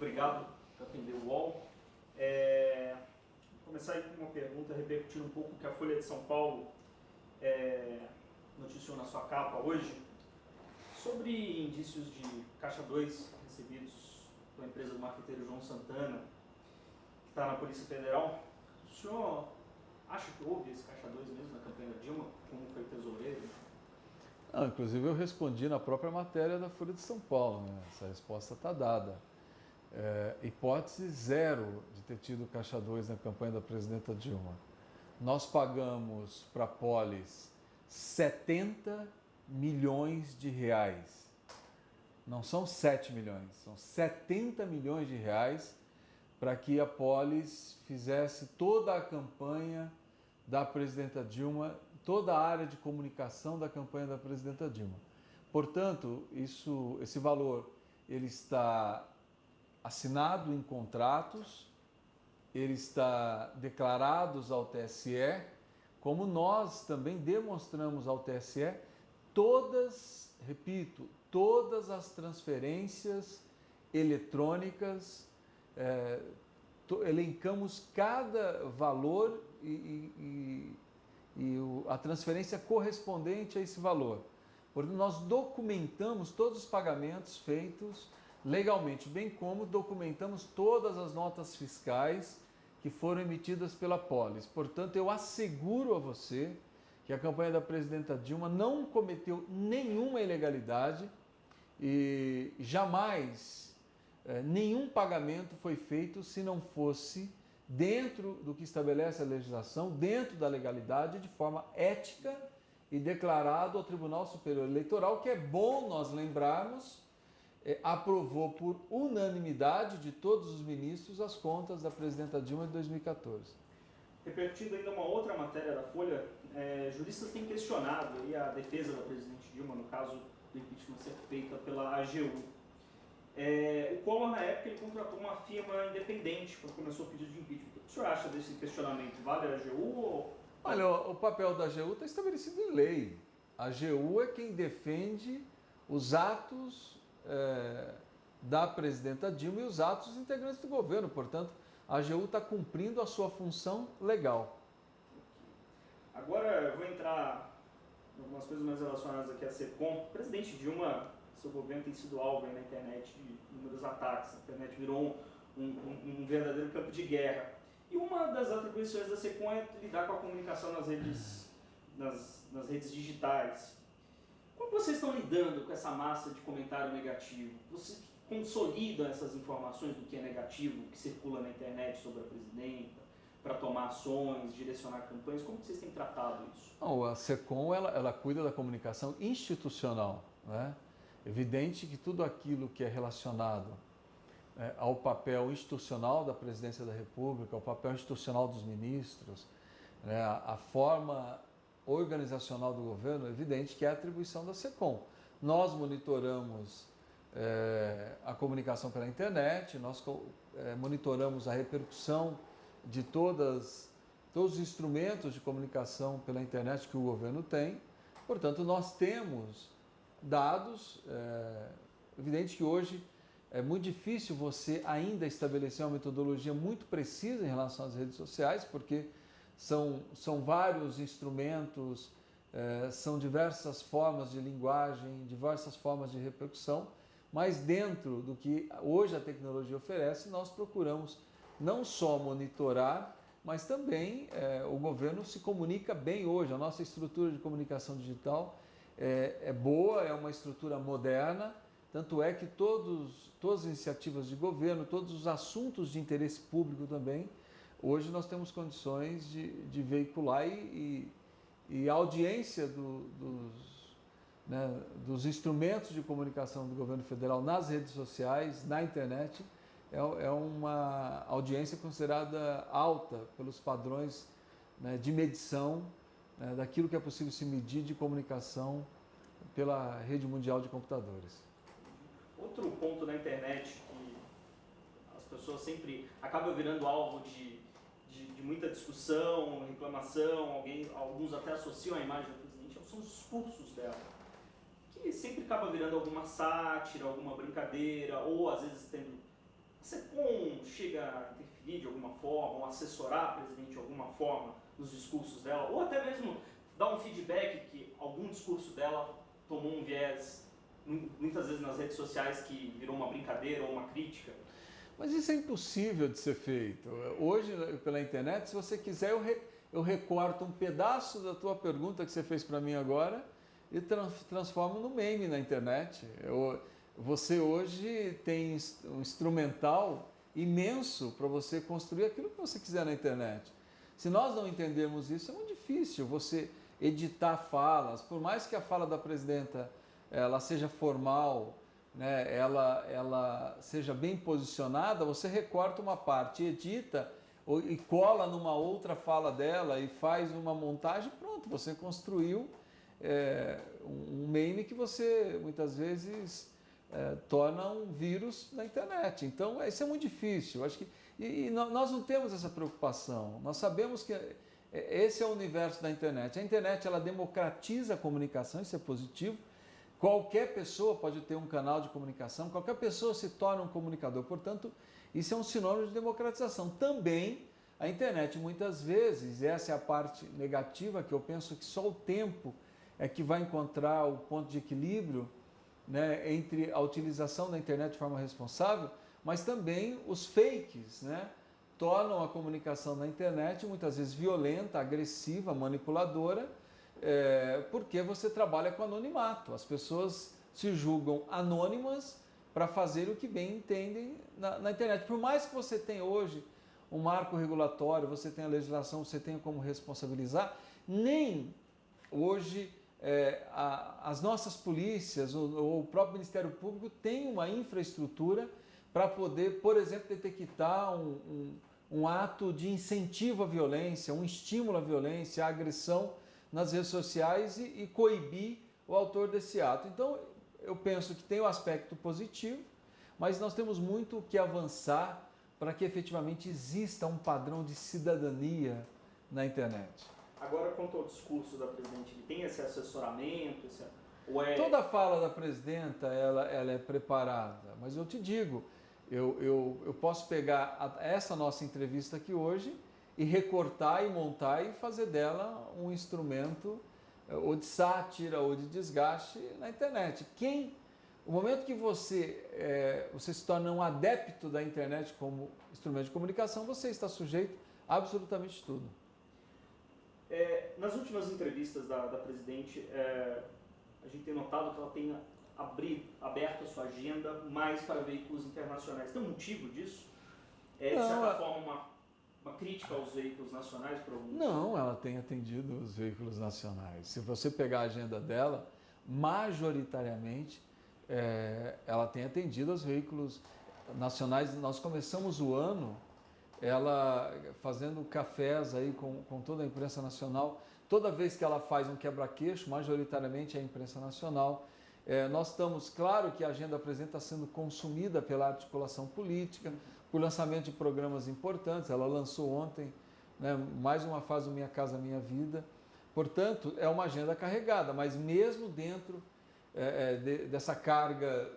Obrigado por atender o UOL. Vou começar aí com uma pergunta repercutindo um pouco o que a Folha de São Paulo noticiou na sua capa hoje, sobre indícios de Caixa 2 recebidos pela empresa do marqueteiro João Santana, que está na Polícia Federal. O senhor acha que houve esse Caixa 2 mesmo na campanha da Dilma, como foi tesoureiro? Não, inclusive eu respondi na própria matéria da Folha de São Paulo, né? Essa resposta está dada. Hipótese zero de ter tido Caixa 2 na campanha da presidenta Dilma. Nós pagamos para a Polis 70 milhões de reais. Não são 7 milhões, são 70 milhões de reais para que a Polis fizesse toda a campanha da presidenta Dilma, toda a área de comunicação da campanha da presidenta Dilma. Portanto, esse valor ele está assinado em contratos, ele está declarado ao TSE, como nós também demonstramos ao TSE todas, repito, todas as transferências eletrônicas, elencamos cada valor e a transferência correspondente a esse valor. Portanto, nós documentamos todos os pagamentos feitos legalmente, bem como documentamos todas as notas fiscais que foram emitidas pela Polis. Portanto, eu asseguro a você que a campanha da presidenta Dilma não cometeu nenhuma ilegalidade e jamais nenhum pagamento foi feito se não fosse dentro do que estabelece a legislação, dentro da legalidade, de forma ética e declarado ao Tribunal Superior Eleitoral, que é bom nós lembrarmos, aprovou por unanimidade de todos os ministros as contas da presidenta Dilma de 2014. Repercutindo ainda uma outra matéria da Folha, juristas têm questionado aí a defesa da presidente Dilma, no caso do impeachment ser feita pela AGU. O Collor, na época, ele contratou uma firma independente quando começou o pedido de impeachment. O que o senhor acha desse questionamento? Vale a AGU ou... Olha, o papel da AGU está estabelecido em lei. A AGU é quem defende os atos da presidenta Dilma e os atos dos integrantes do governo. Portanto, a AGU está cumprindo a sua função legal. Agora eu vou entrar em algumas coisas mais relacionadas aqui à SECOM. O presidente Dilma, seu governo tem sido alvo aí na internet de inúmeros ataques. A internet virou um verdadeiro campo de guerra. E uma das atribuições da SECOM é lidar com a comunicação nas redes digitais. Como vocês estão lidando com essa massa de comentário negativo? Vocês consolidam essas informações do que é negativo, que circula na internet sobre a presidenta, para tomar ações, direcionar campanhas? Como vocês têm tratado isso? Não, a SECOM ela cuida da comunicação institucional, né? Evidente que tudo aquilo que é relacionado ao papel institucional da Presidência da República, ao papel institucional dos ministros, né, a forma organizacional do governo, é evidente que é a atribuição da SECOM. Nós monitoramos a comunicação pela internet, nós monitoramos a repercussão de todos os instrumentos de comunicação pela internet que o governo tem. Portanto, nós temos dados. Evidente que hoje é muito difícil você ainda estabelecer uma metodologia muito precisa em relação às redes sociais, porque são vários instrumentos, são diversas formas de linguagem, diversas formas de repercussão, mas dentro do que hoje a tecnologia oferece, nós procuramos não só monitorar, mas também o governo se comunica bem hoje. A nossa estrutura de comunicação digital é boa, é uma estrutura moderna, tanto é que todas as iniciativas de governo, todos os assuntos de interesse público também, hoje nós temos condições de veicular e a audiência dos instrumentos de comunicação do governo federal nas redes sociais, na internet, é uma audiência considerada alta pelos padrões, né, de medição, né, daquilo que é possível se medir de comunicação pela rede mundial de computadores. Outro ponto da internet que as pessoas sempre acabam virando alvo de muita discussão, reclamação, alguns até associam a imagem do presidente, são os discursos dela, que sempre acaba virando alguma sátira, alguma brincadeira, ou às vezes tendo A SECOM chega a interferir de alguma forma, ou assessorar a presidente de alguma forma nos discursos dela, ou até mesmo dar um feedback que algum discurso dela tomou um viés, muitas vezes nas redes sociais, que virou uma brincadeira ou uma crítica? Mas isso é impossível de ser feito. Hoje, pela internet, se você quiser, eu recorto um pedaço da tua pergunta que você fez para mim agora e transformo no meme na internet. Você hoje tem um instrumental imenso para você construir aquilo que você quiser na internet. Se nós não entendermos isso, é muito difícil você editar falas, por mais que a fala da presidenta ela seja formal, né, ela seja bem posicionada, você recorta uma parte, edita e cola numa outra fala dela e faz uma montagem, pronto, você construiu um meme que você muitas vezes torna um vírus na internet. Então isso é muito difícil. Acho que, nós não temos essa preocupação. Nós sabemos que esse é o universo da internet. A internet ela democratiza a comunicação, isso é positivo. Qualquer pessoa pode ter um canal de comunicação, qualquer pessoa se torna um comunicador. Portanto, isso é um sinônimo de democratização. Também a internet, muitas vezes, essa é a parte negativa, que eu penso que só o tempo é que vai encontrar o ponto de equilíbrio, né, entre a utilização da internet de forma responsável, mas também os fakes, né, tornam a comunicação na internet muitas vezes violenta, agressiva, manipuladora, porque você trabalha com anonimato. As pessoas se julgam anônimas para fazer o que bem entendem na internet. Por mais que você tenha hoje um marco regulatório, você tenha legislação, você tenha como responsabilizar, nem hoje as nossas polícias ou o próprio Ministério Público tem uma infraestrutura para poder, por exemplo, detectar um ato de incentivo à violência, um estímulo à violência, à agressão nas redes sociais e coibir o autor desse ato. Então, eu penso que tem o aspecto positivo, mas nós temos muito que avançar para que efetivamente exista um padrão de cidadania na internet. Agora, quanto ao discurso da presidente, ele tem esse assessoramento? Toda fala da presidenta ela é preparada, mas eu te digo, eu posso pegar essa nossa entrevista aqui hoje e recortar e montar e fazer dela um instrumento ou de sátira ou de desgaste na internet. O momento que você se torna um adepto da internet como instrumento de comunicação, você está sujeito a absolutamente tudo. Nas últimas entrevistas da presidente, a gente tem notado que ela tem aberto a sua agenda mais para veículos internacionais. Tem um motivo disso? De certa forma, uma crítica aos veículos nacionais? Não, ela tem atendido os veículos nacionais. Se você pegar a agenda dela, majoritariamente, ela tem atendido aos veículos nacionais. Nós começamos o ano ela fazendo cafés aí com toda a imprensa nacional. Toda vez que ela faz um quebra-queixo, majoritariamente é a imprensa nacional. Nós estamos, claro que a agenda apresenta sendo consumida pela articulação política, por lançamento de programas importantes. Ela lançou ontem, né, mais uma fase do Minha Casa Minha Vida. Portanto, é uma agenda carregada, mas mesmo dentro dessa carga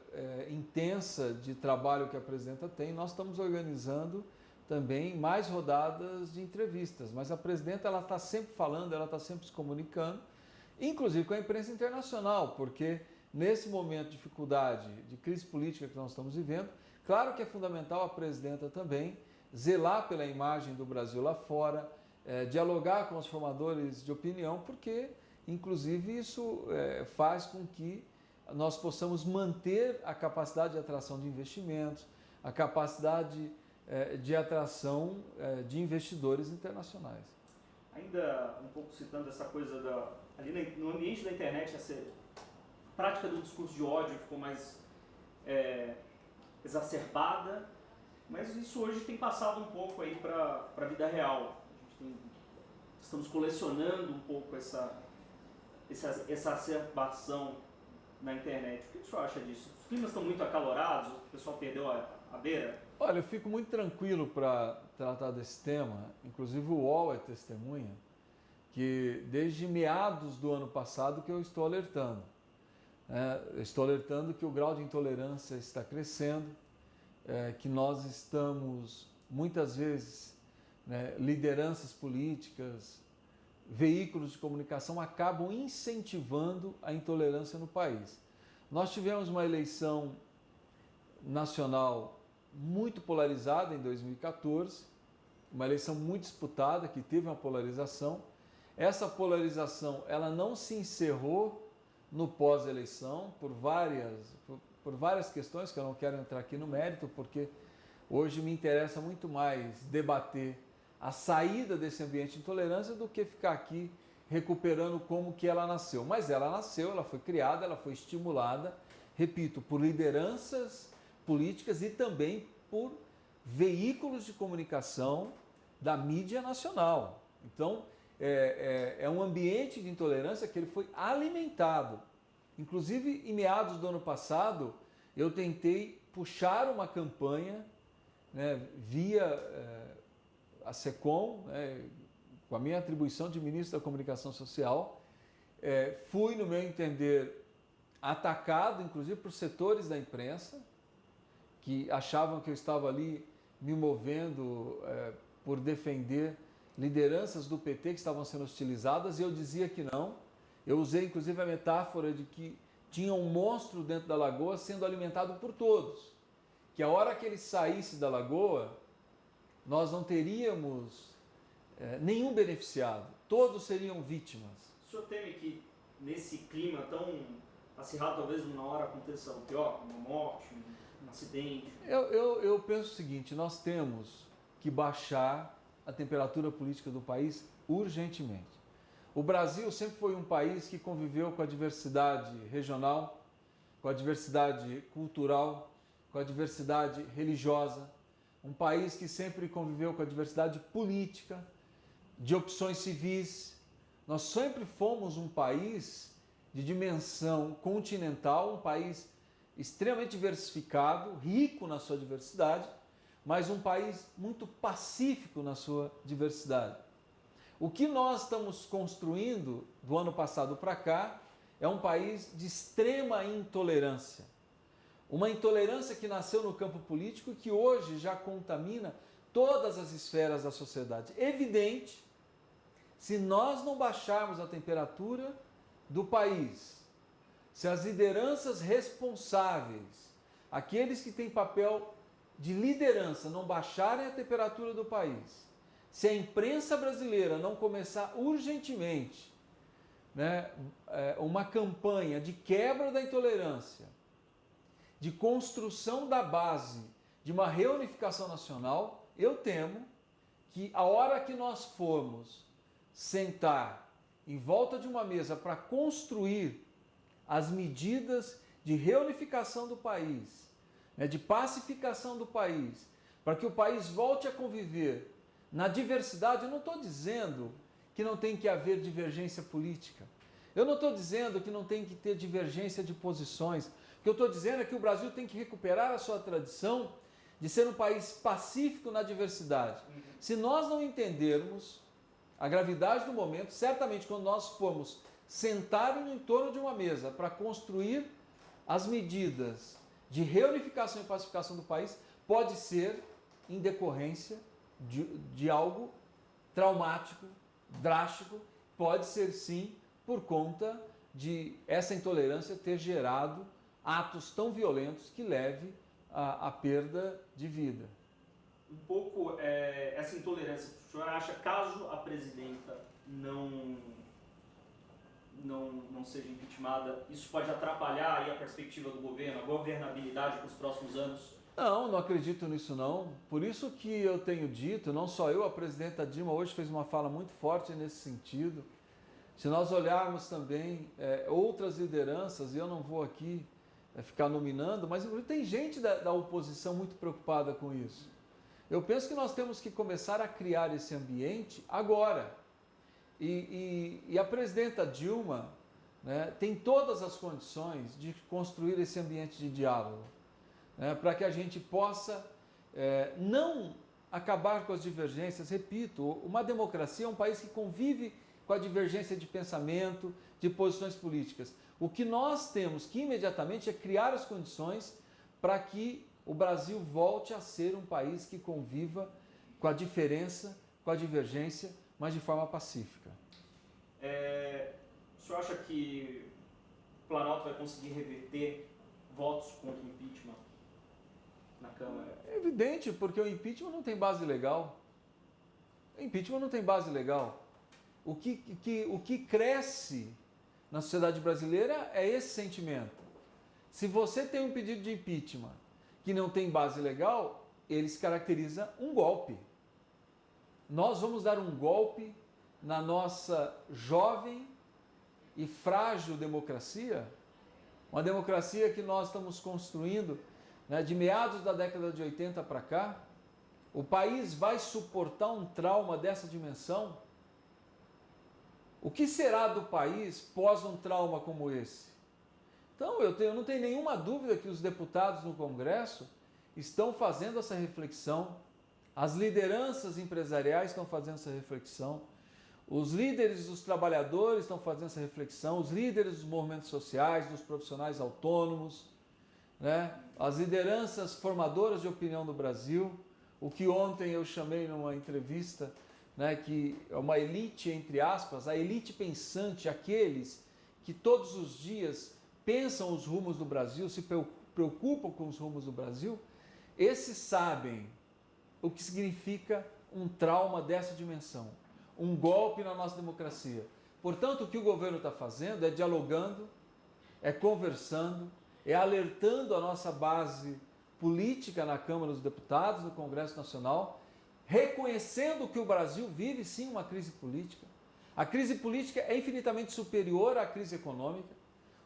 intensa de trabalho que a presidenta tem, nós estamos organizando também mais rodadas de entrevistas, mas a presidenta ela está sempre falando, ela está sempre se comunicando, inclusive com a imprensa internacional, porque nesse momento de dificuldade, de crise política que nós estamos vivendo, claro que é fundamental a presidenta também zelar pela imagem do Brasil lá fora, dialogar com os formadores de opinião, porque inclusive isso faz com que nós possamos manter a capacidade de atração de investimentos, a capacidade de atração de investidores internacionais. Ainda um pouco citando essa coisa ali no ambiente da internet, essa prática do discurso de ódio ficou mais exacerbada, mas isso hoje tem passado um pouco aí para a vida real. Estamos colecionando um pouco essa exacerbação na internet. O que o senhor acha disso? Os climas estão muito acalorados, o pessoal perdeu a beira? Olha, eu fico muito tranquilo para tratar desse tema, inclusive o UOL é testemunha, que desde meados do ano passado que eu estou alertando. Eu estou alertando que o grau de intolerância está crescendo, que nós estamos, muitas vezes, né, lideranças políticas, veículos de comunicação acabam incentivando a intolerância no país. Nós tivemos uma eleição nacional muito polarizada em 2014, uma eleição muito disputada, que teve uma polarização. Essa polarização ela não se encerrou no pós-eleição por várias questões que eu não quero entrar aqui no mérito, porque hoje me interessa muito mais debater a saída desse ambiente de intolerância do que ficar aqui recuperando como que ela nasceu. Mas ela nasceu, ela foi criada, ela foi estimulada, repito, por lideranças políticas e também por veículos de comunicação da mídia nacional. Então, é um ambiente de intolerância que ele foi alimentado. Inclusive, em meados do ano passado, eu tentei puxar uma campanha, né, via a SECOM, né, com a minha atribuição de ministro da Comunicação Social, fui, no meu entender, atacado, inclusive por setores da imprensa, que achavam que eu estava ali me movendo por defender lideranças do PT que estavam sendo hostilizadas, e eu dizia que não. Eu usei, inclusive, a metáfora de que tinha um monstro dentro da lagoa sendo alimentado por todos, que a hora que ele saísse da lagoa, nós não teríamos nenhum beneficiado, todos seriam vítimas. O senhor teme que nesse clima tão acirrado, talvez uma hora aconteça o pior, uma morte, um acidente? Eu penso o seguinte, nós temos que baixar a temperatura política do país urgentemente. O Brasil sempre foi um país que conviveu com a diversidade regional, com a diversidade cultural, com a diversidade religiosa, um país que sempre conviveu com a diversidade política, de opções civis. Nós sempre fomos um país de dimensão continental, um país extremamente diversificado, rico na sua diversidade, mas um país muito pacífico na sua diversidade. O que nós estamos construindo do ano passado para cá é um país de extrema intolerância. Uma intolerância que nasceu no campo político e que hoje já contamina todas as esferas da sociedade. Evidente, se nós não baixarmos a temperatura do país, se as lideranças responsáveis, aqueles que têm papel de liderança, não baixarem a temperatura do país, se a imprensa brasileira não começar urgentemente, né, uma campanha de quebra da intolerância, de construção da base de uma reunificação nacional, eu temo que a hora que nós formos sentar em volta de uma mesa para construir as medidas de reunificação do país, né, de pacificação do país, para que o país volte a conviver na diversidade. Eu não estou dizendo que não tem que haver divergência política. Eu não estou dizendo que não tem que ter divergência de posições. O que eu estou dizendo é que o Brasil tem que recuperar a sua tradição de ser um país pacífico na diversidade. Se nós não entendermos a gravidade do momento, certamente quando nós formos sentar em torno de uma mesa para construir as medidas de reunificação e pacificação do país, pode ser em decorrência de algo traumático, drástico, pode ser sim por conta de essa intolerância ter gerado atos tão violentos que leve à perda de vida. Um pouco essa intolerância, o senhor acha, caso a presidenta não seja impeachmentada, isso pode atrapalhar aí a perspectiva do governo, a governabilidade para os próximos anos? Não acredito nisso não. Por isso que eu tenho dito, não só eu, a presidenta Dilma hoje fez uma fala muito forte nesse sentido. Se nós olharmos também outras lideranças, e eu não vou aqui ficar nominando, mas tem gente da oposição muito preocupada com isso. Eu penso que nós temos que começar a criar esse ambiente agora. E a presidenta Dilma, né, tem todas as condições de construir esse ambiente de diálogo, né, para que a gente possa não acabar com as divergências. Repito, uma democracia é um país que convive com a divergência de pensamento, de posições políticas. O que nós temos que imediatamente é criar as condições para que o Brasil volte a ser um país que conviva com a diferença, com a divergência, mas de forma pacífica. O senhor acha que o Planalto vai conseguir reverter votos contra o impeachment na Câmara? É evidente, porque o impeachment não tem base legal. O impeachment não tem base legal. O que cresce na sociedade brasileira é esse sentimento. Se você tem um pedido de impeachment que não tem base legal, ele se caracteriza um golpe. Nós vamos dar um golpe na nossa jovem e frágil democracia, uma democracia que nós estamos construindo, né, de meados da década de 80 para cá. O país vai suportar um trauma dessa dimensão? O que será do país pós um trauma como esse? Então, eu não tenho nenhuma dúvida que os deputados no Congresso estão fazendo essa reflexão, as lideranças empresariais estão fazendo essa reflexão, os líderes dos trabalhadores estão fazendo essa reflexão, os líderes dos movimentos sociais, dos profissionais autônomos, né? As lideranças formadoras de opinião do Brasil, o que ontem eu chamei numa entrevista, né, que é uma elite, entre aspas, a elite pensante, aqueles que todos os dias pensam os rumos do Brasil, se preocupam com os rumos do Brasil, esses sabem o que significa um trauma dessa dimensão, um golpe na nossa democracia. Portanto, o que o governo está fazendo é dialogando, é conversando, é alertando a nossa base política na Câmara dos Deputados, no Congresso Nacional, reconhecendo que o Brasil vive sim uma crise política. A crise política é infinitamente superior à crise econômica.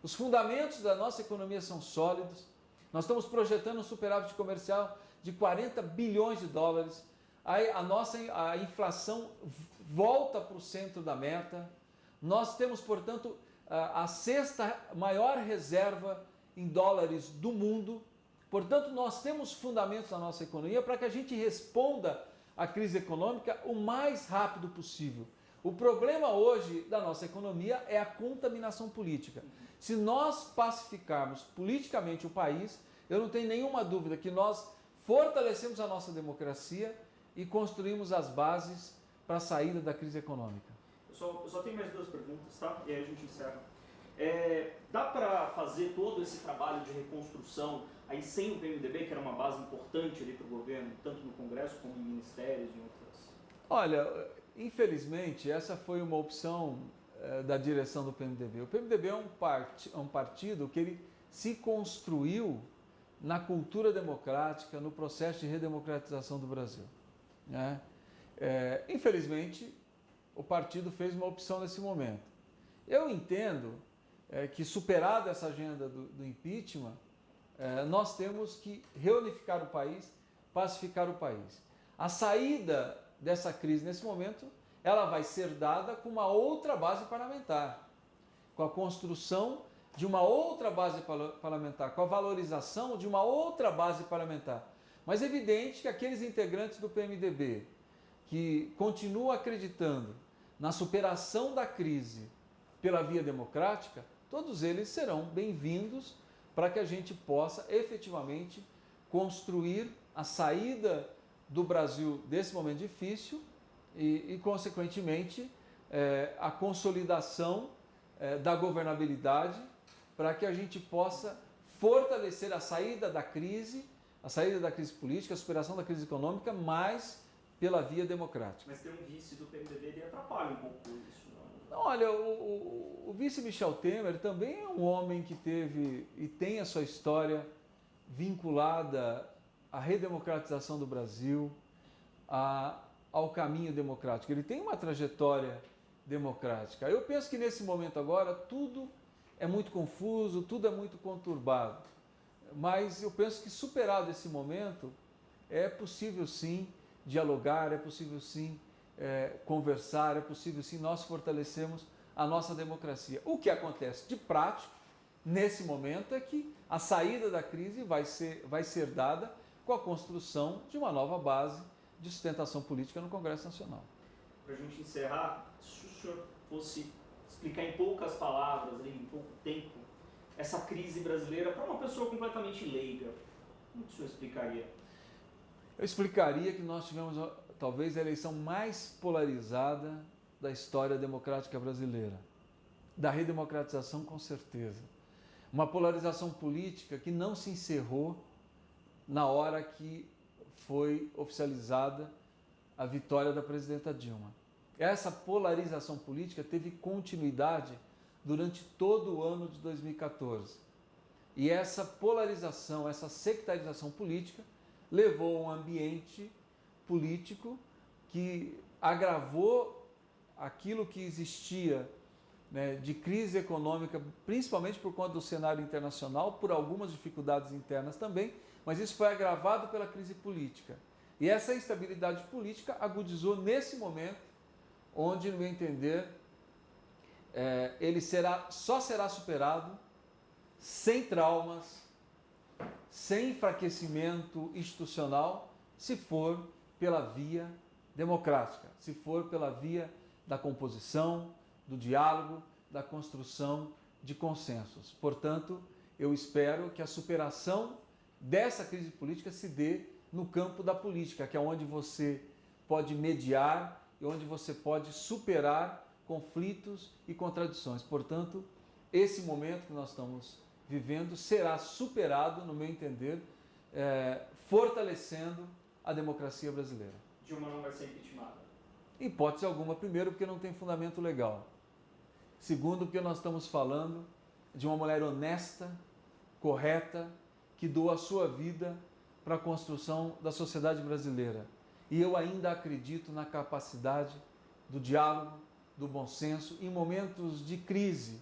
Os fundamentos da nossa economia são sólidos. Nós estamos projetando um superávit comercial de 40 bilhões de dólares. A inflação volta para o centro da meta. Nós temos, portanto, a sexta maior reserva em dólares do mundo. Portanto, nós temos fundamentos na nossa economia para que a gente responda à crise econômica o mais rápido possível. O problema hoje da nossa economia é a contaminação política. Se nós pacificarmos politicamente o país, eu não tenho nenhuma dúvida que nós fortalecemos a nossa democracia e construímos as bases para a saída da crise econômica. Eu só tenho mais duas perguntas, tá? E aí a gente encerra. Dá para fazer todo esse trabalho de reconstrução aí sem o PMDB, que era uma base importante ali para o governo, tanto no Congresso como em ministérios e outras? Olha, infelizmente, essa foi uma opção da direção do PMDB. O PMDB é um partido que ele se construiu na cultura democrática, no processo de redemocratização do Brasil, né? Infelizmente, o partido fez uma opção nesse momento. Eu entendo que, superada essa agenda do impeachment, nós temos que reunificar o país, pacificar o país. A saída dessa crise nesse momento, ela vai ser dada com uma outra base parlamentar, com a construção de uma outra base parlamentar, com a valorização de uma outra base parlamentar. Mas é evidente que aqueles integrantes do PMDB que continuam acreditando na superação da crise pela via democrática, todos eles serão bem-vindos para que a gente possa efetivamente construir a saída do Brasil desse momento difícil e consequentemente, a consolidação da governabilidade para que a gente possa fortalecer a saída da crise política, a superação da crise econômica, mas pela via democrática. Mas ter um vice do PMDB ele atrapalha um pouco isso, não? Olha, o vice Michel Temer também é um homem que teve e tem a sua história vinculada à redemocratização do Brasil, ao caminho democrático. Ele tem uma trajetória democrática. Eu penso que nesse momento agora tudo é muito confuso, tudo é muito conturbado. Mas eu penso que superado esse momento, é possível sim dialogar, é possível sim conversar, é possível sim nós fortalecermos a nossa democracia. O que acontece de prático nesse momento é que a saída da crise vai ser dada com a construção de uma nova base de sustentação política no Congresso Nacional. Para a gente encerrar, se o senhor fosse explicar em poucas palavras, em pouco tempo, essa crise brasileira para uma pessoa completamente leiga, Como que o senhor explicaria? Eu explicaria que nós tivemos talvez a eleição mais polarizada da história democrática brasileira. Da redemocratização, com certeza. Uma polarização política que não se encerrou na hora que foi oficializada a vitória da presidenta Dilma. Essa polarização política teve continuidade durante todo o ano de 2014. E essa polarização, essa sectarização política levou a um ambiente político que agravou aquilo que existia, né, de crise econômica, principalmente por conta do cenário internacional, por algumas dificuldades internas também, mas isso foi agravado pela crise política. E essa instabilidade política agudizou nesse momento, onde, no meu entender, ele só será superado sem traumas, sem enfraquecimento institucional, se for pela via democrática, se for pela via da composição, do diálogo, da construção de consensos. Portanto, eu espero que a superação dessa crise política se dê no campo da política, que é onde você pode mediar e onde você pode superar conflitos e contradições. Portanto, esse momento que nós estamos vivendo será superado, no meu entender, fortalecendo a democracia brasileira. Dilma não vai ser impeachmentada? Hipótese alguma. Primeiro, porque não tem fundamento legal. Segundo, porque nós estamos falando de uma mulher honesta, correta, que doa a sua vida para a construção da sociedade brasileira. E eu ainda acredito na capacidade do diálogo, do bom senso. Em momentos de crise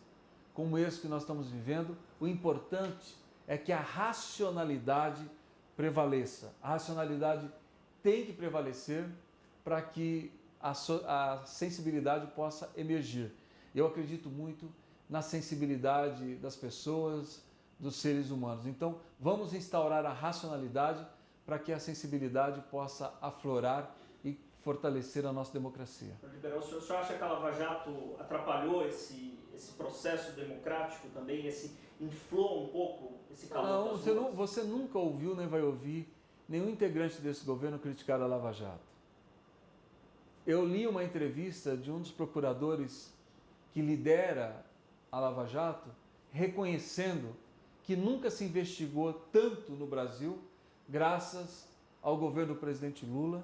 como esse que nós estamos vivendo, o importante é que a racionalidade prevaleça. A racionalidade tem que prevalecer para que a sensibilidade possa emergir. Eu acredito muito na sensibilidade das pessoas, dos seres humanos. Então, vamos instaurar a racionalidade para que a sensibilidade possa aflorar e fortalecer a nossa democracia. O senhor acha que a Lava Jato atrapalhou esse processo democrático também, inflou um pouco esse calor? Não, você nunca ouviu nem vai ouvir nenhum integrante desse governo criticar a Lava Jato. Eu li uma entrevista de um dos procuradores que lidera a Lava Jato, reconhecendo que nunca se investigou tanto no Brasil, graças ao governo do presidente Lula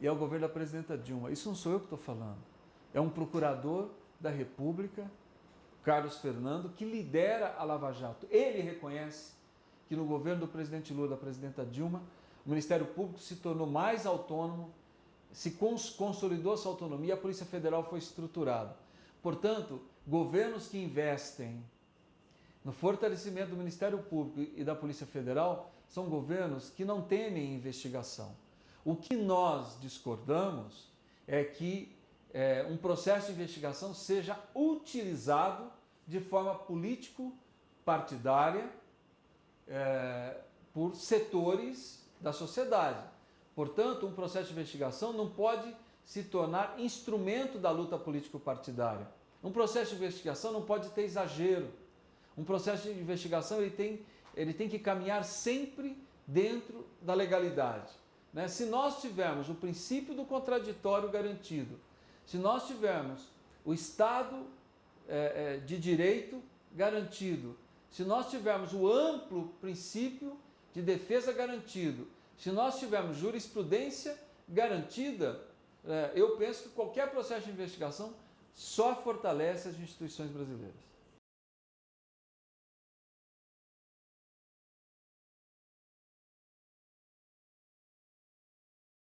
e ao governo da presidenta Dilma. Isso não sou eu que estou falando. É um procurador da República, Carlos Fernando, que lidera a Lava Jato. Ele reconhece que no governo do presidente Lula e da presidenta Dilma, o Ministério Público se tornou mais autônomo, se consolidou sua autonomia, a Polícia Federal foi estruturada. Portanto, governos que investem no fortalecimento do Ministério Público e da Polícia Federal são governos que não temem investigação. O que nós discordamos é que um processo de investigação seja utilizado de forma político-partidária por setores da sociedade. Portanto, um processo de investigação não pode se tornar instrumento da luta político-partidária. Um processo de investigação não pode ter exagero. Um processo de investigação ele tem que caminhar sempre dentro da legalidade. Né? Se nós tivermos o princípio do contraditório garantido, se nós tivermos o Estado de Direito garantido, se nós tivermos o amplo princípio de defesa garantido, se nós tivermos jurisprudência garantida, eu penso que qualquer processo de investigação só fortalece as instituições brasileiras.